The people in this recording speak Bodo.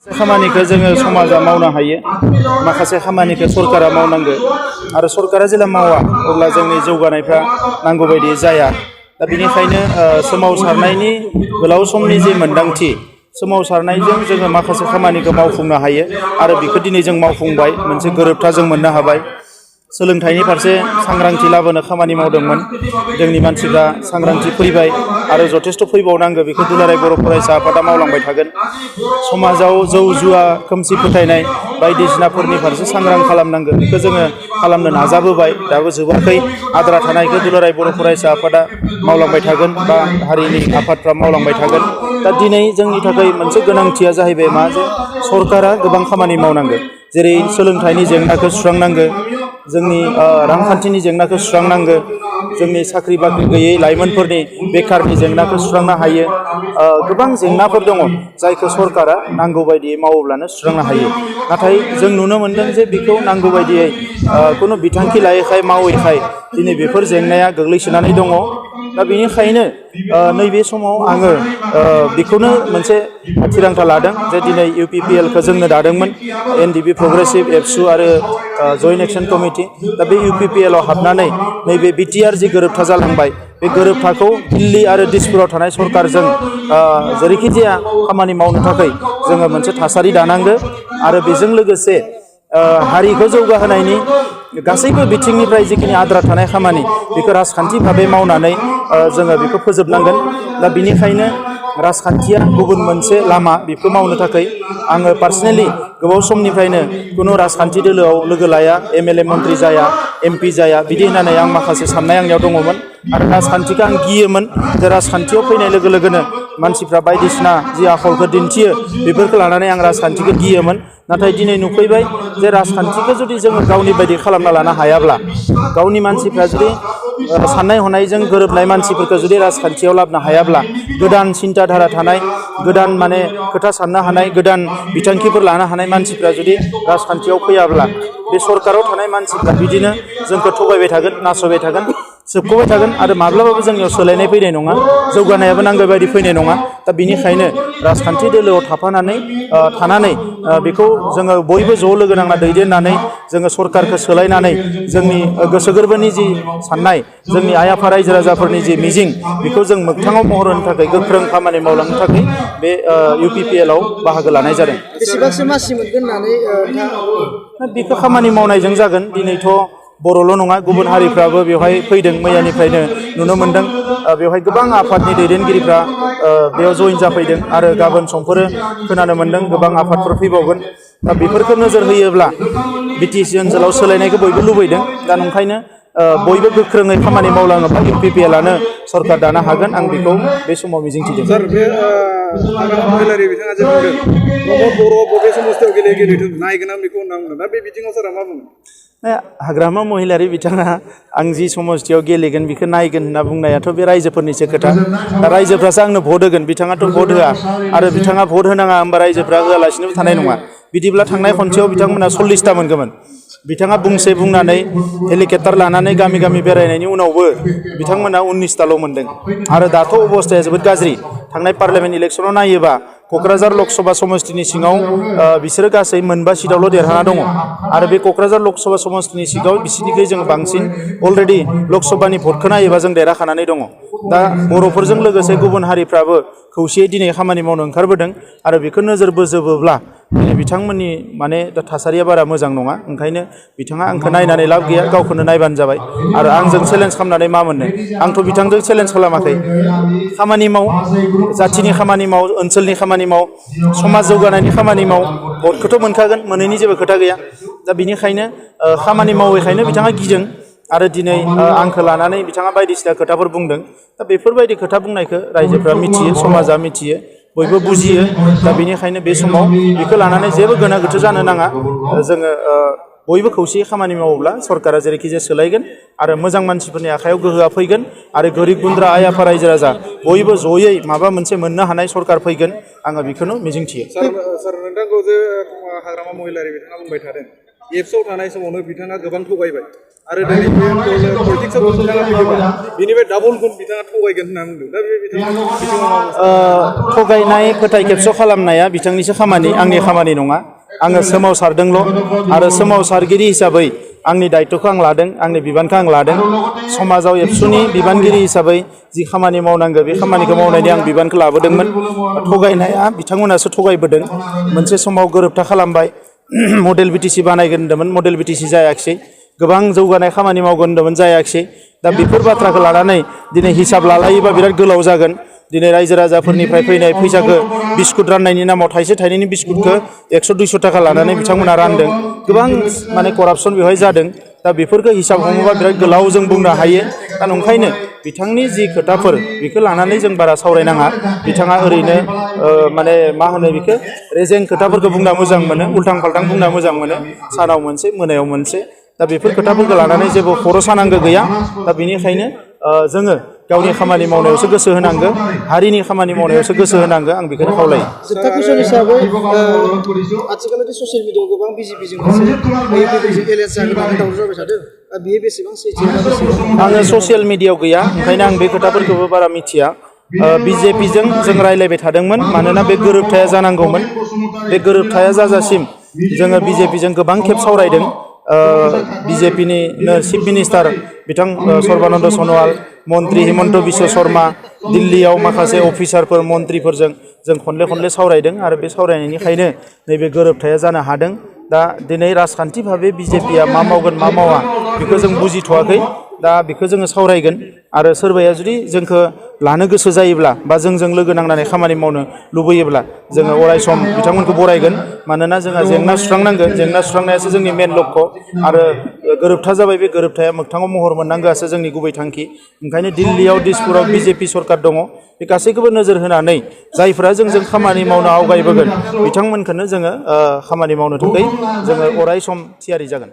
खामानिखौ जोङो समाजा मावनो हायो माखासे खामानिखौ सरकारा मावनांगौ आरो सरकारा जेला मावा अब्ला जोंनि जौगानायफ्रा नांगौ बायदि जाया दा बेनिखायनो सोमावसारनायनि गोलाव समनि जे मोन्दांथि सोमावसारनायजों जोङो माखासे खामानिखौ मावफुंनो हायो आरो बेखौ दिनै जों मावफुंबाय मोनसे गोरोबथा जों मोननो हाबाय सोलोंथाइनि फारसे सांग्रांथि लाबोनो खामानि मावदोंमोन जोंनि मानसिफ्रा सांग्रांथि फैबाय आरो जथेस्थ' फैबावनांगौ बेखौ दुलाराय बर' फरायसा आफादा मावलांबाय थागोन समाजाव जौ जुवा खोमसि फोथायनाय बायदिसिनाफोरनि फारसे सांग्रां खालामनांगौ बेखौ जोङो खालामनो नाजाबोबाय दाबो जोबाखै आद्रा थानायखौ दुलाराय बर' फरायसा आफादा मावलांबाय थागोन बा हारिनि आफादफ्रा मावलांबाय थागोन दा दिनै जोंनि थाखाय मोनसे गोनांथिया जाहैबाय मा जे सरकारा गोबां खामानि मावनांगौ जेरै सोलोंथाइनि जेंनाखौ सुस्रांनांगौ जोंनि रांखान्थिनि जेंनाखौ सुस्रांनांगौ जोंनि साख्रि बाख्रि गैयै लाइमोनफोरनि बेखारनि जेंनाखौ सुस्रांनो हायो गोबां जेंनाफोर दङ जायखौ सरकारा नांगौ बायदियै मावोब्लानो सुस्रांनो हायो नाथाय जों नुनो मोनदों जे बेखौ नांगौ बायदियै खुनु बिथांखि लायैखाय मावैखाय दिनै बेफोर जेंनाया गोग्लैसोनानै दङ दा बेनिखायनो नैबे समाव आङो बेखौनो मोनसे थिरांथा लादों जे दिनै UPPL खौ जोंनो दादोंमोन NDP प्रग्रेसिभ एबसु आरो जइन्ट एक्सन कमिटि दा बे UPPL आव हाबनानै नैबे BTR जि गोरोबथा जालांबाय बे गोरोबथाखौ दिल्ली आरो दिसपुराव थानाय सरकारजों जेरैखि जाया खामानि मावनो थाखाय जोङो मोनसे थासारि दानांगौ आरो बेजों लोगोसे हारिखौ जौगाहोनायनि गासैबो बिथिंनिफ्राय जिखिनि आद्रा थानाय खामानि बेखौ राजखान्थि भाबै मावनानै जोङो बेखौ फोजोबनांगोन दा बिनिखायनो राजखान्थिया गुबुन मोनसे लामा बेखौ मावनो थाखाय आङो पार्सनेलि गोबाव समनिफ्रायनो खुनु राजखान्थि दोलोआव लोगो लाया MLA मन्थ्रि जाया MP जाया बिदि होननानै आं माखासे साननाय आंनियाव दङमोन आरो राजखान्थिखौ आं गियोमोन जे राजखान्थियाव फैनाय लोगो लोगोनो मानसिफ्रा बायदिसिना जि आखलखौ दिन्थियो बेफोरखौ लानानै आं राजखान्थिखौ गियोमोन नाथाय दिनै नुफैबाय जे राजखान्थिखौ जुदि जोङो गावनि बायदि खालामना लानो हायाब्ला गावनि मानसिफ्रा जुदि साननाय हनायजों गोरोबनाय मानसिफोरखौ जुदि राजखान्थियाव लाबोनो हायाब्ला गोदान सिन्ताधारा थानाय गोदान माने खोथा साननो हानाय गोदान बिथांखिफोर लानो हानाय मानसिफ्रा जुदि राजखान्थियाव फैयाब्ला बे सरकाराव थानाय मानसिफ्रा बिदिनो जोंखौ थगायबाय थागोन नासयबाय थागोन सोबख'बाय थागोन आरो माब्लाबाबो जोंनियाव सोलायनाय फैनाय नङा जौगानायाबो नांगौ बायदि फैनाय नङा दा बिनिखायनो राजखान्थि दोलोआव थानानै बेखौ जोङो बयबो ज' लोगो नांना दैदेननानै जोङो सरकारखौ सोलायनानै जोंनि गोसो गोरबोनि जि साननाय जोंनि आइ आफा रायजो राजाफोरनि जि मिजिं बेखौ जों मोगथाङाव महर होनो थाखाय गोख्रों खामानि मावलांनो थाखाय बे UPPL आव बाहागो लानाय जादों बेसेबांसो मासि मोनगोन होननानै बेखौ खामानि मावनायजों जागोन दिनैथ' बर'ल' नङा गुबुन हारिफ्राबो बेवहाय फैदों मैयानिफ्रायनो नुनो मोन्दों बेवहाय गोबां आफादनि दैदेनगिरिफ्रा बेयाव जइन जाफैदों आरो गाबोन समफोरो खोनानो मोन्दों गोबां आफादफोर फैबावगोन दा बेफोरखौ नोजोर होयोब्ला BTC ओनसोलाव सोलायनायखौ बयबो लुबैदों दा नंखायनो बयबो गोख्रोङै खामानि मावलाङोब्ला UPPL आनो सरकार दानो हागोन आं बेखौ बे समाव मिजिंथिदों सार बे महिलारि बिथाङा जे बुंदों नम्बर बर' बबे समस्थियाव गेलेदों नायगोन आं बेखौ होनना बुंदों दा बे बिथिङाव सारा मा बुङो हाग्रामा महिलारि बिथाङा आं जि समस्थियाव गेलेगोन बेखौ नायगोन होनना बुंनायाथ' बे रायजोफोरनिसो खोथा दा रायजोफ्रासो आंनो भट होगोन बिथाङाथ' भट होआ आरो बिथाङा भट होनाङा होमबा रायजोफ्रा होआलासिनोबो थानाय नङा बिदिब्ला थांनाय खनसेयाव बिथांमोना 40टा मोनगौमोन बिथाङा बुंसे बुंनानै हेलिकप्टार लानानै गामि गामि बेरायनायनि उनावबो बिथांमोना 19टाल' मोनदों आरो दाथ' अबस्थाया जोबोद गाज्रि थांनाय पार्लियामेन्ट इलेक्सनाव नायोबा क'क्राझार लकसभा समस्तिनि सिङाव बिसोरो गासै मोनबा सिटआवल' देरहाना दङ आरो बे क'क्राझार लकसभा समस्तिनि सिङाव बिसिनिख्रुइ जों बांसिन अलरेडि लकसभानि भटखौ नायोबा जों देरहाखानानै दङ दा बर'फोरजों लोगोसे गुबुन हारिफ्राबो खौसेयै दिनै खामानि मावनो ओंखारबोदों आरो बेखौ नोजोर बोजोबोब्ला दिनै बिथांमोननि माने थासारिया बारा मोजां नङा ओंखायनो बिथाङा आंखौ नायनानै लाब गैया गावखौनो नायबानो जाबाय आरो आंजों चेलेन्ज खालामनानै मा मोननो आंथ' बिथांजों चेलेन्ज खालामाखै खामानि माव जाथिनि खामानि माव ओनसोलनि खामानि माव समाज जौगानायनि खामानि माव भटखौथ' मोनखागोन मोनैनि जेबो खोथा गैया दा बिनिखायनो खामानि मावैखायनो बिथाङा गिदों आरो दिनै आंखौ लानानै बिथाङा बायदिसिना खोथाफोर बुंदों दा बेफोरबायदि खोथा बुंनायखौ रायजोफ्रा मिथियो समाजा मिथियो बयबो बुजियो दा बेनिखायनो बे समाव बेखौ लानानै जेबो गोनो गोथो जानो नाङा जोङो बयबो खौसेयै खामानि मावोब्ला सरकारा जेरैखि जाया सोलायगोन आरो मोजां मानसिफोरनि आखायाव गोहोआ फैगोन आरो गोरिब गुन्द्रा आइ आफा रायजो राजा बयबो जयै माबा मोनसे मोननो हानाय सरकार फैगोन आङो बेखौनो मिजिंथियो सार नोंथांखौ जे हाग्रामा महिलारि बिथाङा बुंबाय थादों एप्सआव थानाय समावनो बिथाङा गोबां थगायबाय आरो दिनै बे पलिटिक्सआव बिथाङा फैयोबा बिनिफ्राय डाबल गुन बिथाङा थगायगोन होनना बुंदों दा बे बिथाङा थगायनाय फोथाय खेबस' खालामनाया बिथांनिसो खामानि आंनि खामानि नङा आङो सोमावसारदोंल' आरो सोमावसारगिरि हिसाबै आंनि दायित्वखौ आं लादों आंनि बिबानखौ आं लादों समाजाव एबसुनि बिबानगिरि हिसाबै जि खामानि मावनांगौ बे खामानिखौ मावनायनि आं बिबानखौ लाबोदोंमोन थगायनाया बिथांमोनासो थगायबोदों मोनसे समाव गोरोबथा खालामबाय मडेल बिटिसि बानायगोन होन्दोंमोन मडेल बिटिसि जायाखिसै गोबां जौगानाय खामानि मावगोन होन्दोंमोन जायाखिसै दा बेफोर बाथ्राखौ लानानै दिनै हिसाब लालायोबा बिराद गोलाव जागोन दिनै रायजो राजाफोरनिफ्राय फैनाय फैसाखौ बिस्कुट राननायनि नामाव थाइसे थाइनैनि बिस्कुटखौ 100-200 थाखा लानानै बिथांमोना रानदों गोबां माने करापसन बेवहाय जादों दा बेफोरखौ हिसाब हमोबा बिराद गोलाव जों बुंनो हायो दा ओंखायनो बिथांनि जि खोथाफोर बेखौ लानानै जों बारा सावरायनाङा बिथाङा ओरैनो माने मा होनो बेखौ रेजें खोथाफोरखौ बुंना मोजां मोनो उल्थां फाल्थां बुंना मोजां मोनो सानाव मोनसे मोनायाव मोनसे दा बेफोर खोथाफोरखौ लानानै जेबो खर' सानांगौ गैया दा बेनिखायनो जोङो गावनि खामानि मावनायावसो गोसो होनांगौ हारिनि खामानि मावनायावसो गोसो होनांगौ आं बेखौनो खावलायो जोबथा कुइसन हिसाबै आथिखालाव ससियेल मिडियायाव गोबां बिजेपिजों इउपिपिजों एलायन्स जागोन होननानै दावराव जाबाय थादों दा बेयो बेसेबां सैथो आङो ससियेल मिडियायाव गैया ओंखायनो आं बे खोथाफोरखौबो बारा मिथिया बिजेपिजों जों रायज्लायबाय थादोंमोन मानोना बे गोरोबथाया जानांगौमोन बे गोरोबथाया जाजासिम जोङो बिजेपिजों गोबां खेब सावरायदों बिजेपिनि चिफ मिनिस्टार बिथां सर्बानन्द सन'वाल मन्त्रि हिमन्त बिश्व शर्मा दिल्लीयाव माखासे अफिसारफोर मन्त्रिफोरजों जों खनले सावरायदों आरो बे सावरायनायनिखायनो नैबे गोरोबथाया जानो हादों दा दिनै राजखान्थि भाबै बिजेपिया मा मावगोन मा मावा बेखौ जों बुजिथ'वाखै दा बेखौ जोङो सावरायगोन आरो सोरबाया जुदि जोंखौ लानो गोसो जायोब्ला बा जोंजों लोगो नांनानै खामानि मावनो लुबैयोब्ला जोङो अरायसम बिथांमोनखौ बरायगोन मानोना जोंहा जेंना सुस्रांनांगोन जेंना सुस्रांनायासो जोंनि मेन लक्ष्य आरो गोरोबथा जाबाय बे गोरोबथाया मोगथाङाव महर मोननांगौआसो जोंनि गुबै थांखि ओंखायनो दिल्लीयाव दिसपुराव बिजेपि सरकार दङ बे गासैखौबो नोजोर होनानै जायफोरा जोंजों खामानि मावनो आवगायबोगोन बिथांमोनखौनो जोङो खामानि मावनो थाखाय जोङो अराय सम थियारि जागोन।